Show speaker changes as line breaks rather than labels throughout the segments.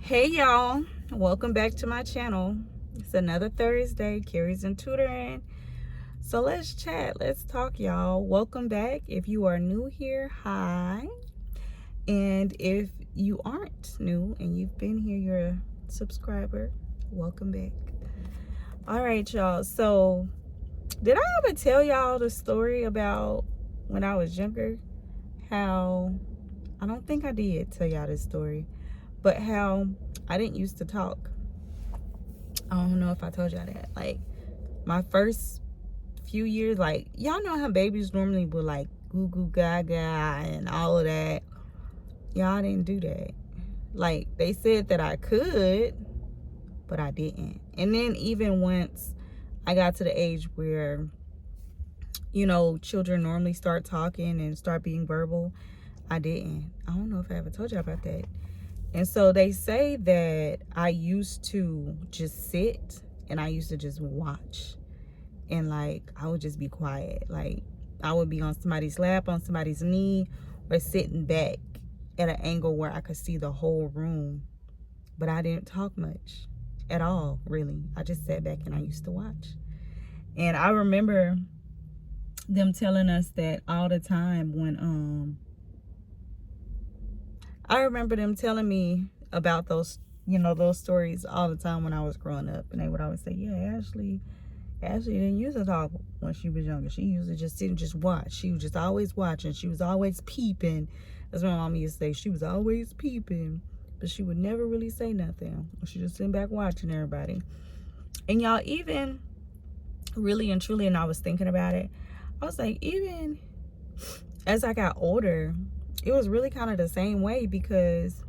Hey y'all, welcome back to my channel. It's another Thursday, Carrie's and Tutoring. So let's chat, let's talk, y'all. Welcome back. If you are new here, hi. And if you aren't new and you've been here, you're a subscriber, welcome back. All right, y'all. So did I ever tell y'all the story about when I was younger? How, I don't think I did tell y'all this story, but how I didn't used to talk. I don't know if I told y'all that. Like, my first few years, like, y'all know how babies normally would, like, goo goo gaga and all of that. Y'all didn't do that. Like, they said that I could, but I didn't. And then even once I got to the age where, children normally start talking and start being verbal, I didn't. I don't know if I ever told y'all about that. And so they say that I used to just sit and I used to just watch. And like, I would just be quiet. Like, I would be on somebody's lap, on somebody's knee, or sitting back at an angle where I could see the whole room. But I didn't talk much at all, really. I just sat back and I used to watch. And I remember them telling us that all the time when, I remember them telling me about those, those stories all the time when I was growing up. And they would always say, yeah, Ashley didn't used to talk when she was younger. She used to just sit and just watch. She was just always watching. She was always peeping. That's what my mom used to say. She was always peeping. But she would never really say nothing. She just sitting back watching everybody. And y'all, even really and truly, and I was thinking about it, I was like, even as I got older, it was really kind of the same way, because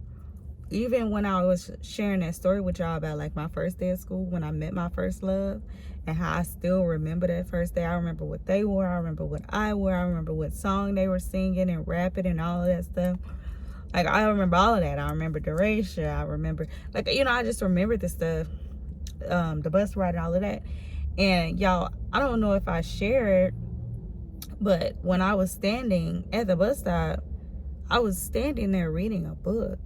even when I was sharing that story with y'all about like my first day of school, when I met my first love, and how I still remember that first day. I remember what they wore, I remember what I wore, I remember what song they were singing and rapping and all of that stuff. Like, I remember all of that. I remember Duration. I remember, like, I just remembered the stuff, the bus ride and all of that. And y'all, I don't know if I shared, but when I was standing at the bus stop, I was standing there reading a book.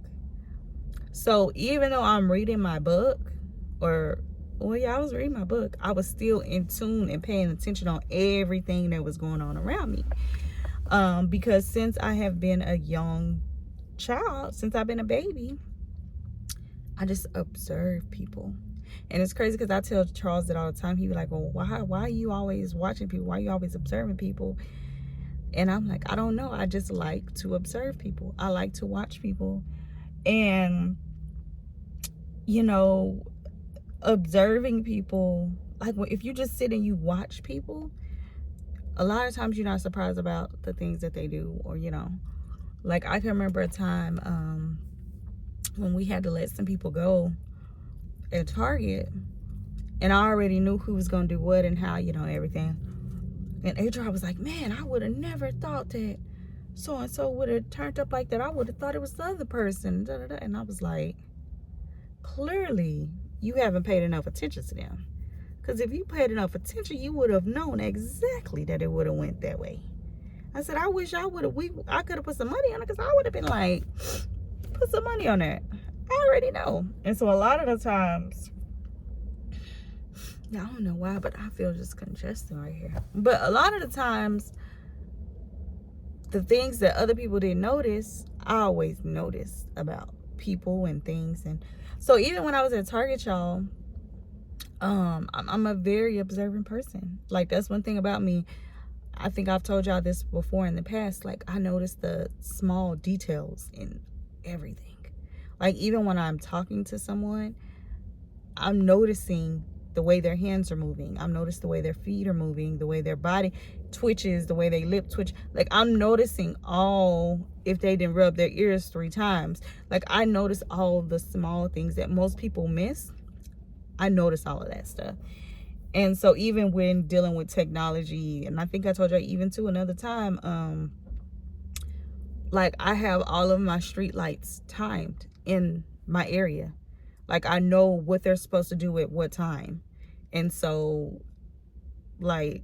So even though I'm reading my book, I was reading my book, I was still in tune and paying attention on everything that was going on around me. Because since I have been a young child, since I've been a baby, I just observe people. And it's crazy because I tell Charles that all the time. He be like, well, why are you always watching people? Why are you always observing people? And I'm like, I don't know. I just like to observe people. I like to watch people. And, observing people, like, if you just sit and you watch people, a lot of times you're not surprised about the things that they do. Or, like, I can remember a time when we had to let some people go at Target, and I already knew who was going to do what and how, everything. And HR was like, man, I would have never thought that so-and-so would have turned up like that. I would have thought it was the other person. Da, da, da. And I was like, clearly you haven't paid enough attention to them. Because if you paid enough attention, you would have known exactly that it would have went that way. I said, I wish I would have, I could have put some money on it, because I would have been like, put some money on that. I already know. And so a lot of the times, I don't know why, but I feel just congested right here. But a lot of the times, the things that other people didn't notice, I always notice about people and things. And so even when I was at Target, y'all, I'm a very observant person. Like, that's one thing about me. I think I've told y'all this before in the past. Like, I notice the small details in everything. Like, even when I'm talking to someone, I'm noticing the way their hands are moving. I'm noticing the way their feet are moving, the way their body twitches, the way they lip twitch. Like, I'm noticing all, if they didn't rub their ears 3 times. Like, I notice all the small things that most people miss. I notice all of that stuff. And so even when dealing with technology, and I think I told you even too another time, like, I have all of my street lights timed in my area. Like, I know what they're supposed to do at what time. And so Like,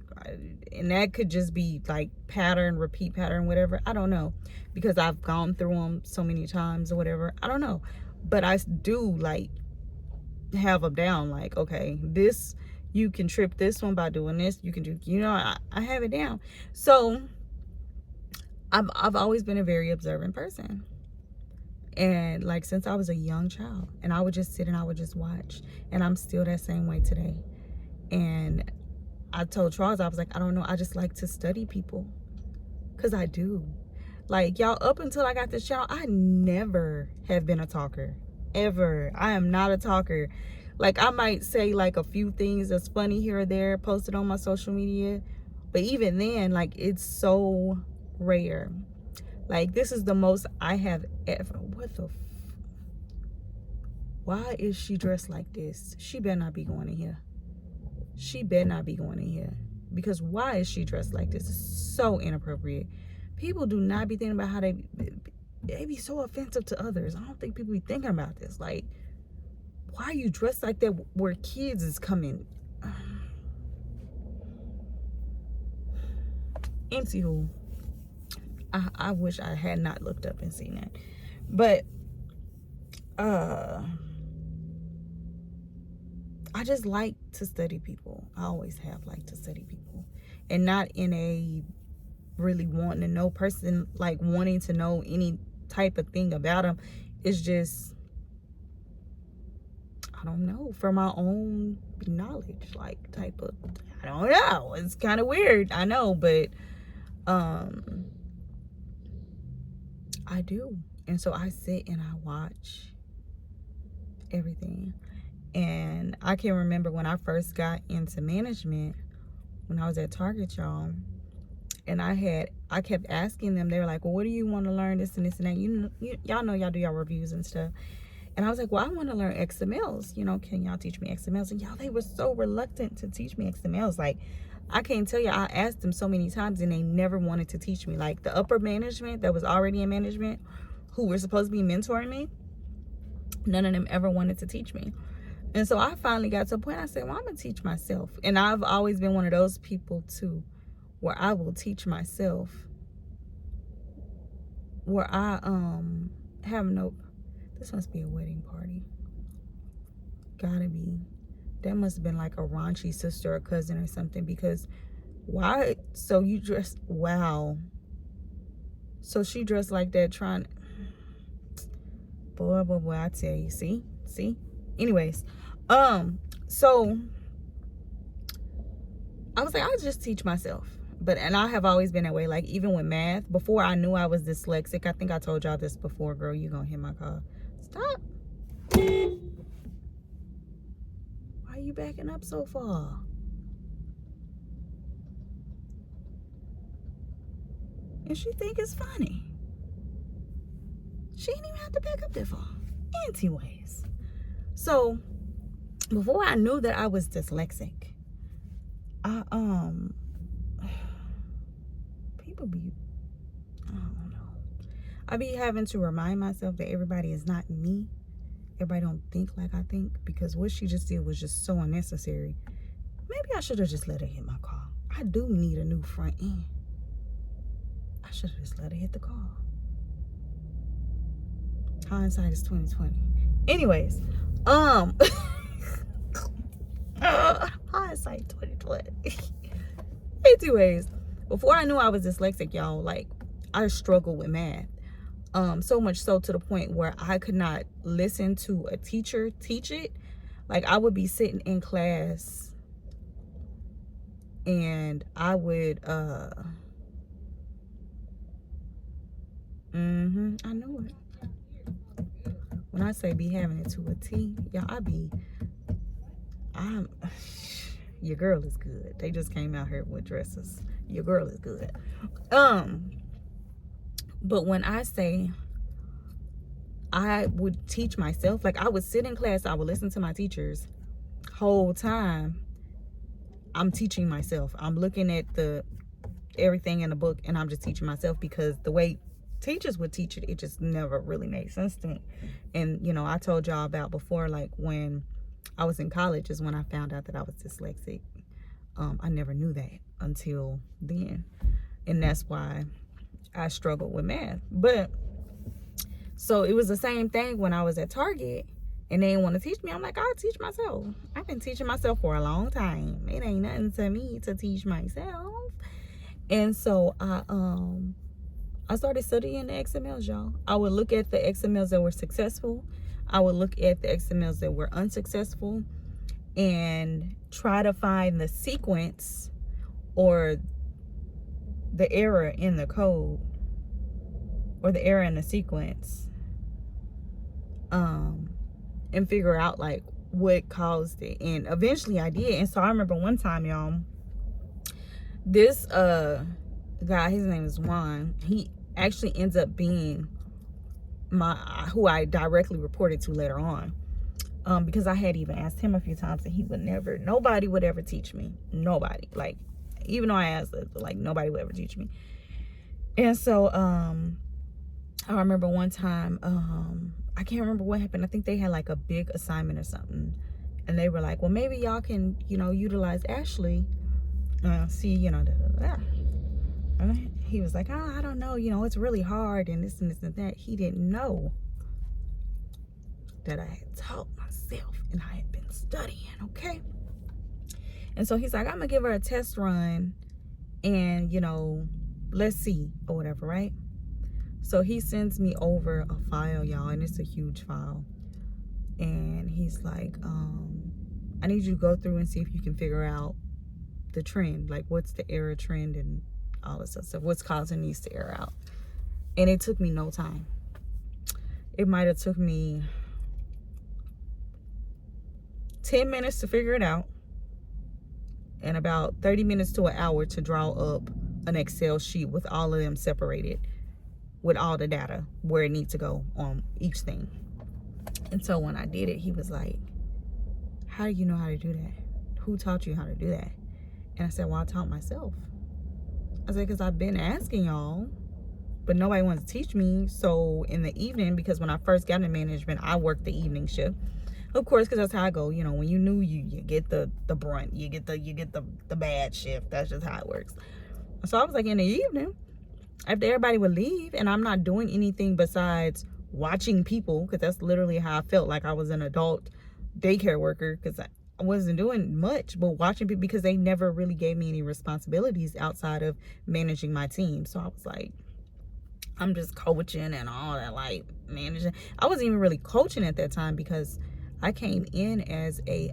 and that could just be like repeat pattern, whatever. I don't know, because I've gone through them so many times or whatever. I don't know, but I do like have them down. Like, okay, this, you can trip this one by doing this. You can do, I have it down. So I've always been a very observant person. And like, since I was a young child, and I would just sit and I would just watch, and I'm still that same way today. And I told Charles, I was like, I don't know, I just like to study people, because I do. Like, y'all, up until I got this channel, I never have been a talker, ever. I am not a talker. Like, I might say like a few things that's funny here or there, posted on my social media, but even then, like, it's so rare. Like, this is the most I have ever. What the why is she dressed like this? She better not be going in here. She better not be going in here. Because why is she dressed like this? It's so inappropriate. People do not be thinking about how they be so offensive to others. I don't think people be thinking about this. Like, why are you dressed like that where kids is coming? Anywho, I wish I had not looked up and seen that. But I just like to study people. I always have liked to study people. And not in a really wanting to know person, like wanting to know any type of thing about them. It's just, I don't know, for my own knowledge, like type of, I don't know. It's kind of weird, I know, but I do. And so I sit and I watch everything. And I can remember when I first got into management, when I was at Target, y'all, and I kept asking them, they were like, well, what do you want to learn, this and this and that? Y'all know y'all do y'all reviews and stuff. And I was like, well, I want to learn XMLs. Can y'all teach me XMLs? And y'all, they were so reluctant to teach me XMLs. Like, I can't tell you, I asked them so many times and they never wanted to teach me. Like, the upper management that was already in management, who were supposed to be mentoring me, none of them ever wanted to teach me. And so I finally got to a point, I said, well, I'm going to teach myself. And I've always been one of those people too, where I will teach myself. Where I have no, this must be a wedding party. Gotta be. That must have been like a raunchy sister or cousin or something, because why? So you dress, wow. So she dressed like that trying, boy, I tell you, see? Anyways, so I was like, I'll just teach myself. And I have always been that way. Like, even with math, before I knew I was dyslexic, I think I told y'all this before, girl, you gonna hit my car. Stop. Why are you backing up so far? And she think it's funny. She didn't even have to back up that far. Anyways, so before I knew that I was dyslexic, people be, I don't know, I be having to remind myself that everybody is not me. Everybody don't think like I think, because what she just did was just so unnecessary. Maybe I should have just let her hit my car. I do need a new front end. I should have just let her hit the car. Hindsight is 2020. Anyways, hindsight 2020. Anyways, before I knew I was dyslexic, y'all, like, I struggled with math. So much so to the point where I could not listen to a teacher teach it. Like, I would be sitting in class and I would I know it. When I say be having it to a T, y'all, your girl is good. They just came out here with dresses. Your girl is good. But when I say I would teach myself, like, I would sit in class, I would listen to my teachers whole time. I'm teaching myself. I'm looking at everything in the book and I'm just teaching myself, because the way teachers would teach it, it just never really made sense to me. And I told y'all about before, like, when I was in college is when I found out that I was dyslexic. I never knew that until then. And that's why I struggled with math. But so it was the same thing when I was at Target and they didn't want to teach me. I'm like, I'll teach myself. I've been teaching myself for a long time. It ain't nothing to me to teach myself. And so I started studying the XMLs, y'all. I would look at the XMLs that were successful. I would look at the XMLs that were unsuccessful and try to find the sequence or the error in the code or the error in the sequence, and figure out like what caused it. And eventually I did. And so I remember one time, y'all, this guy, his name is Juan, he actually ends up being who I directly reported to later on, because I had even asked him a few times and he would never, nobody would ever teach me. Nobody. Like, even though I asked, like, nobody would ever teach me. And so I remember one time, I can't remember what happened. I think they had like a big assignment or something, and they were like, well, maybe y'all can, utilize Ashley, see, and he was like, oh, I don't know, it's really hard and this and this and that. He didn't know that I had taught myself and I had been studying. Okay. And so he's like, I'm gonna give her a test run and let's see, or whatever, right? So he sends me over a file, y'all, and it's a huge file. And he's like, I need you to go through and see if you can figure out the trend, like what's the error trend and all this stuff, what's causing these to error out. And it took me no time. It might have took me 10 minutes to figure it out and about 30 minutes to an hour to draw up an Excel sheet with all of them separated, with all the data where it needs to go on each thing. And so when I did it, he was like, how do you know how to do that? Who taught you how to do that? And I said, well, I taught myself. I said, because I've been asking y'all, but nobody wants to teach me. So in the evening, because when I first got into management, I worked the evening shift. Of course, because that's how I go. When you new, you get the brunt. You get the bad shift. That's just how it works. So I was like, in the evening, after everybody would leave and I'm not doing anything besides watching people, because that's literally how I felt like I was an adult daycare worker, because I wasn't doing much but watching people, because they never really gave me any responsibilities outside of managing my team. So I was like, I'm just coaching and all that, like managing. I wasn't even really coaching at that time because I came in as a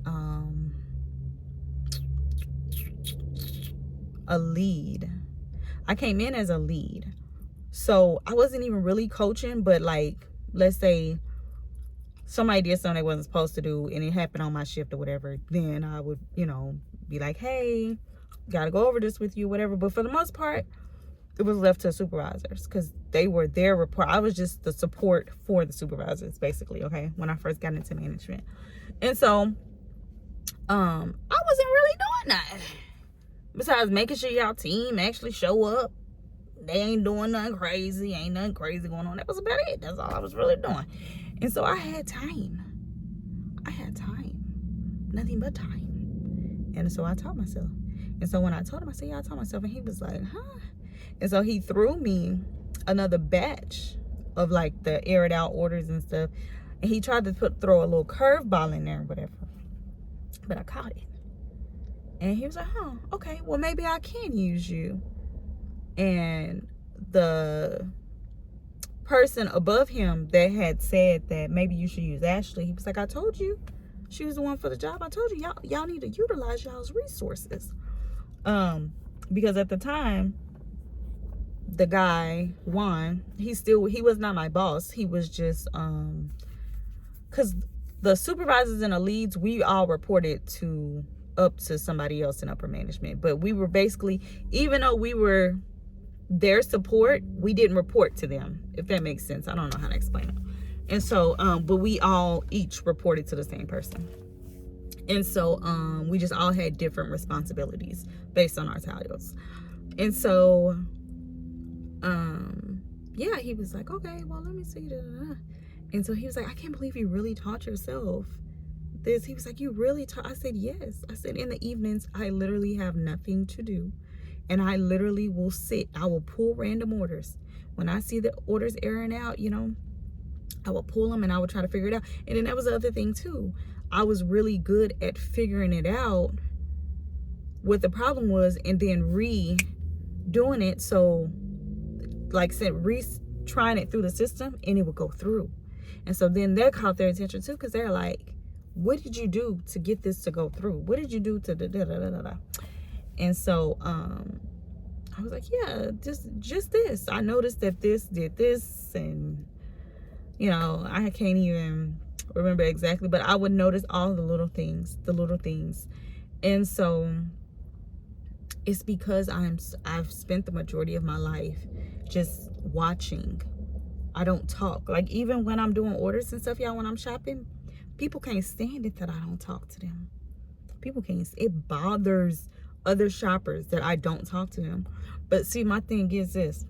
lead. I came in as a lead. So I wasn't even really coaching, but like, let's say somebody did something they wasn't supposed to do and it happened on my shift or whatever, then I would, be like, hey, gotta go over this with you, whatever. But for the most part, it was left to supervisors because they were their report. I was just the support for the supervisors, basically, okay, when I first got into management. And so I wasn't really doing that. Besides making sure y'all team actually show up. They ain't doing nothing crazy. Ain't nothing crazy going on. That was about it. That's all I was really doing. And so I had time. Nothing but time. And so I taught myself. And so when I told him, I said, yeah, I taught myself. And he was like, huh? And so he threw me another batch of like the aired out orders and stuff. And he tried to throw a little curveball in there or whatever. But I caught it. And he was like, huh, okay, well, maybe I can use you. And the person above him that had said that maybe you should use Ashley, he was like, I told you she was the one for the job. I told you y'all need to utilize y'all's resources. Because at the time, the guy, Juan, he was not my boss. He was just because the supervisors and the leads, we all reported up to somebody else in upper management. But we were basically, even though we were their support, we didn't report to them, if that makes sense. I don't know how to explain it. And so but we all each reported to the same person. And so we just all had different responsibilities based on our titles. And so yeah, he was like, okay, well, let me see. And so he was like, I can't believe you really taught yourself this. He was like, you really talk? I said, yes. I said, in the evenings, I literally have nothing to do. And I literally will sit. I will pull random orders. When I see the orders airing out, you know, I will pull them and I will try to figure it out. And then that was the other thing too. I was really good at figuring it out what the problem was and then redoing it. So like I said, trying it through the system and it would go through. And so then that caught their attention too, because they're like, what did you do to get this to go through? What did you do to da da da da da? And so I was like, yeah, just this. I noticed that this did this, and you know, I can't even remember exactly, but I would notice all the little things. And so it's because I've spent the majority of my life just watching. I don't talk. Like, even when I'm doing orders and stuff, y'all, when I'm shopping, people can't stand it that I don't talk to them. People can't. It bothers other shoppers that I don't talk to them. But see, my thing is this.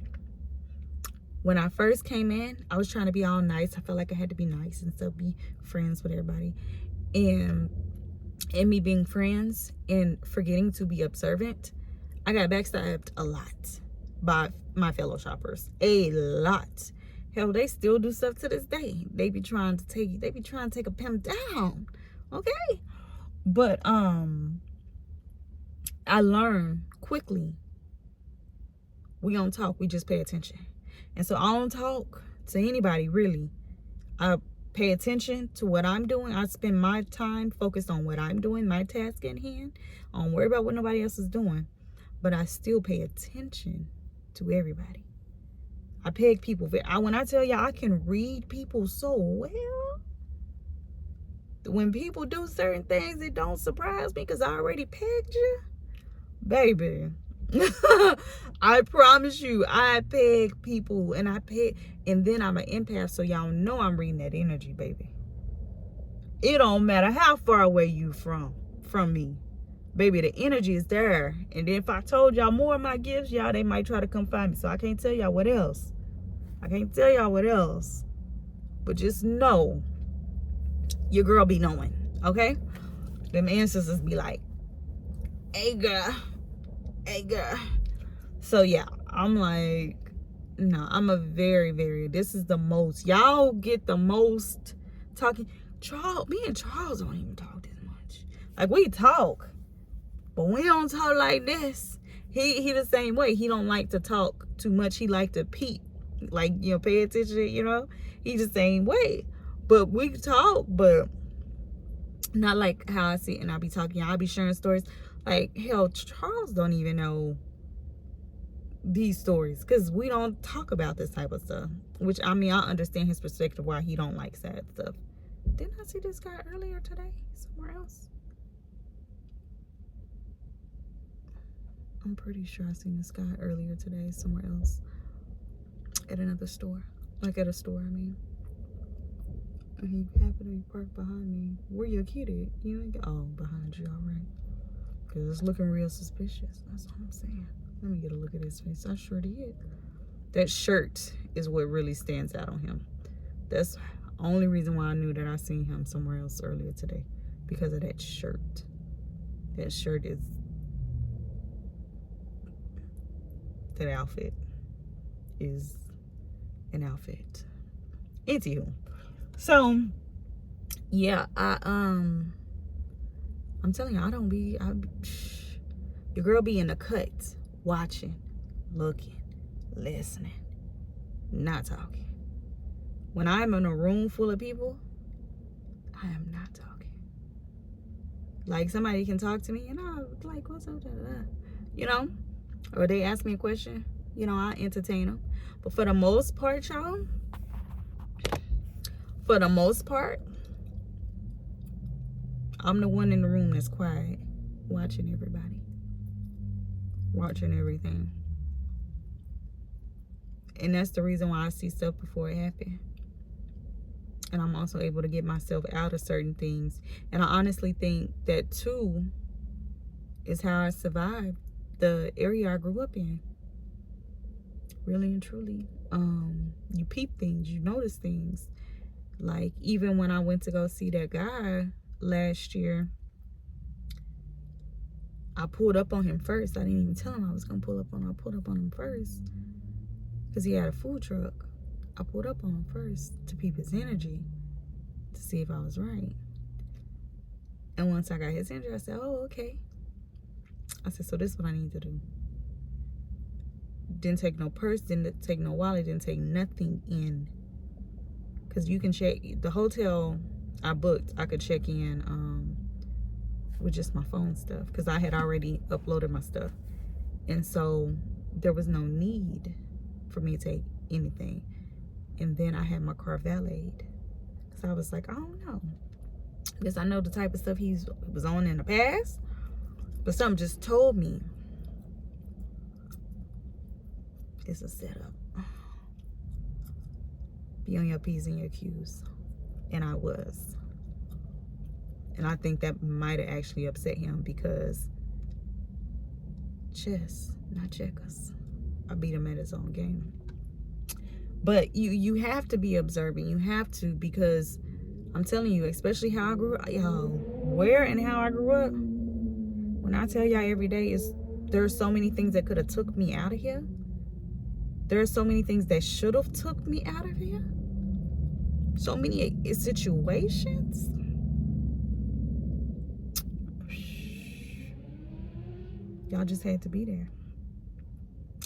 When I first came in, I was trying to be all nice. I felt like I had to be nice and still be friends with everybody. And in me being friends and forgetting to be observant, I got backstabbed a lot by my fellow shoppers. A lot. Hell, they still do stuff to this day. They be trying to take a pimp down. Okay? But I learned quickly. We don't talk, we just pay attention. And so I don't talk to anybody, really. I pay attention to what I'm doing. I spend my time focused on what I'm doing, my task at hand. I don't worry about what nobody else is doing. But I still pay attention to everybody. I peg people. When I tell y'all, I can read people so well. When people do certain things, it don't surprise me because I already pegged you. Baby. I promise you, I peg people and then I'm an empath, so y'all know I'm reading that energy, baby. It don't matter how far away you from me. Baby, the energy is there. And then if I told y'all more of my gifts, y'all, they might try to come find me. So I can't tell y'all what else. But just know, your girl be knowing, okay? Them ancestors be like, hey girl. So yeah, I'm like, no, I'm a very, this is the most, y'all get the most talking. Me and Charles don't even talk this much. Like, we talk, but we don't talk like this. He the same way. He don't like to talk too much. He like to peep, like, you know, pay attention, you know. He the same way. But we talk, but not like how I see it and I be talking. I be sharing stories. Like, hell, Charles don't even know these stories because we don't talk about this type of stuff. Which, I mean, I understand his perspective why he don't like sad stuff. Didn't I see this guy earlier today somewhere else? I'm pretty sure I seen this guy earlier today somewhere else. At another store. Like at a store, I mean. And he happened to be parked behind me. Where your kid at? You ain't got, oh, behind you, alright. Because it's looking real suspicious. That's what I'm saying. Let me get a look at his face. I sure did. That shirt is what really stands out on him. That's the only reason why I knew that I seen him somewhere else earlier today. Because of that shirt. That shirt is... that outfit is an outfit. Anywho. So, yeah, I'm telling you, your girl be in the cuts, watching, looking, listening, not talking. When I'm in a room full of people, I am not talking. Like, somebody can talk to me and I'm like, what's up, you know? Or they ask me a question, you know, I entertain them. But for the most part, y'all, I'm the one in the room that's quiet, watching everybody, watching everything. And that's the reason why I see stuff before it happens. And I'm also able to get myself out of certain things. And I honestly think that too is how I survived the area I grew up in. Really and truly. You peep things, you notice things. Like, even when I went to go see that guy last year, I pulled up on him first. I didn't even tell him I was gonna pull up on him. I pulled up on him first because he had a food truck. I pulled up on him first to peep his energy, to see if I was right. And once I got his energy, I said, oh, okay. I said, so this is what I need to do. Didn't take no purse, didn't take no wallet, didn't take nothing in. Because you can check, the hotel I booked, I could check in with just my phone stuff. Because I had already uploaded my stuff. And so there was no need for me to take anything. And then I had my car valeted. So I was like, I don't know. Because I know the type of stuff he was on in the past. But something just told me it's a setup. Be on your P's and your Q's. And I was. And I think that might have actually upset him because chess, not checkers. I beat him at his own game. But you have to be observant. You have to, because I'm telling you, especially how I grew up, where and how I grew up. When I tell y'all every day, there's so many things that could have took me out of here. There are so many things that should have took me out of here. So many situations. Y'all just had to be there.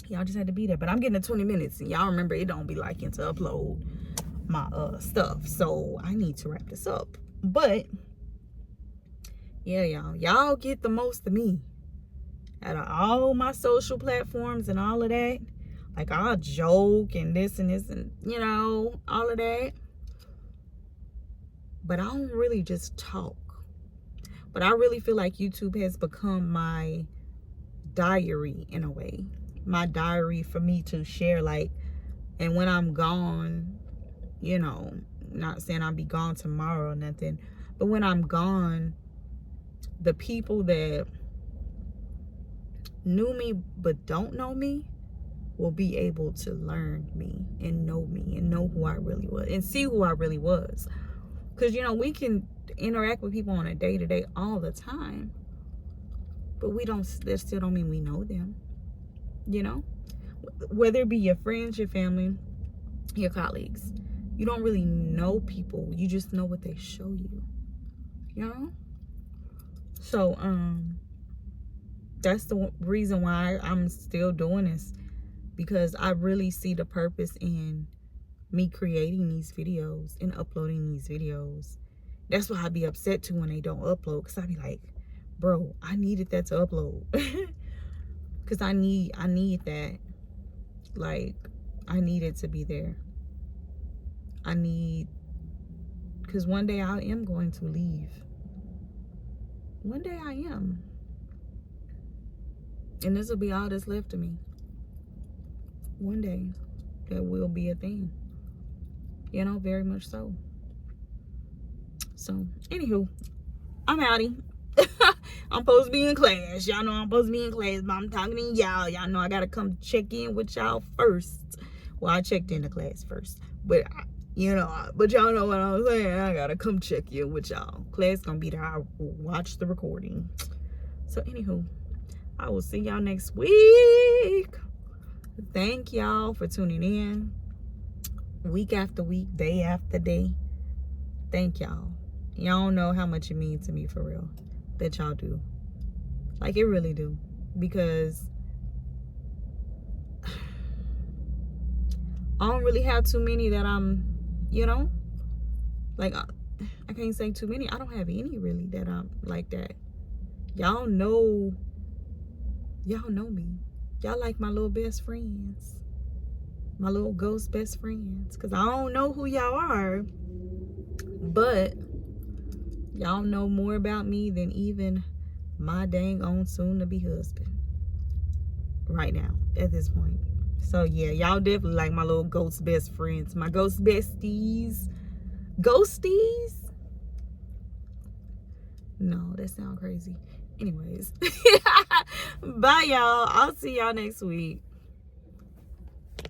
Y'all just had to be there. But I'm getting to 20 minutes. And y'all remember, it don't be liking to upload my stuff. So I need to wrap this up. But yeah, y'all get the most of me. Out of all my social platforms and all of that. Like, I'll joke and this and all of that. But I don't really just talk. But I really feel like YouTube has become my diary in a way. My diary for me to share, like, and when I'm gone, not saying I'll be gone tomorrow or nothing, but when I'm gone, the people that knew me but don't know me will be able to learn me and know who I really was and see who I really was. Because, we can interact with people on a day-to-day all the time, but that still don't mean we know them. Whether it be your friends, your family, your colleagues, you don't really know people. You just know what they show you. So that's the reason why I'm still doing this, because I really see the purpose in me creating these videos and uploading these videos. That's why I be upset too when they don't upload, because I be like, bro, I needed that to upload. Because I need that. Like, I need it to be there. Because one day I am going to leave. One day I am. And this will be all that's left of me. One day, that will be a thing. Very much so. So, anywho, I'm outie. I'm supposed to be in class. Y'all know I'm supposed to be in class, but I'm talking to y'all. Y'all know I got to come check in with y'all first. Well, I checked into class first. But, but y'all know what I'm saying. I got to come check in with y'all. Class going to be there. I will watch the recording. So, anywho, I will see y'all next week. Thank y'all for tuning in. Week after week, day after day. Thank y'all. Y'all don't know how much it means to me, for real. That y'all do. Like, it really do. Because I don't really have too many that I'm, like, I can't say too many. I don't have any really that I'm like that. Y'all know me. Y'all like my little best friends. My little ghost best friends. Because I don't know who y'all are. But y'all know more about me than even my dang on soon-to-be husband. Right now, at this point. So, yeah, y'all definitely like my little ghost best friends. My ghost besties. Ghosties? No, that sounds crazy. Anyways. Bye, y'all. I'll see y'all next week.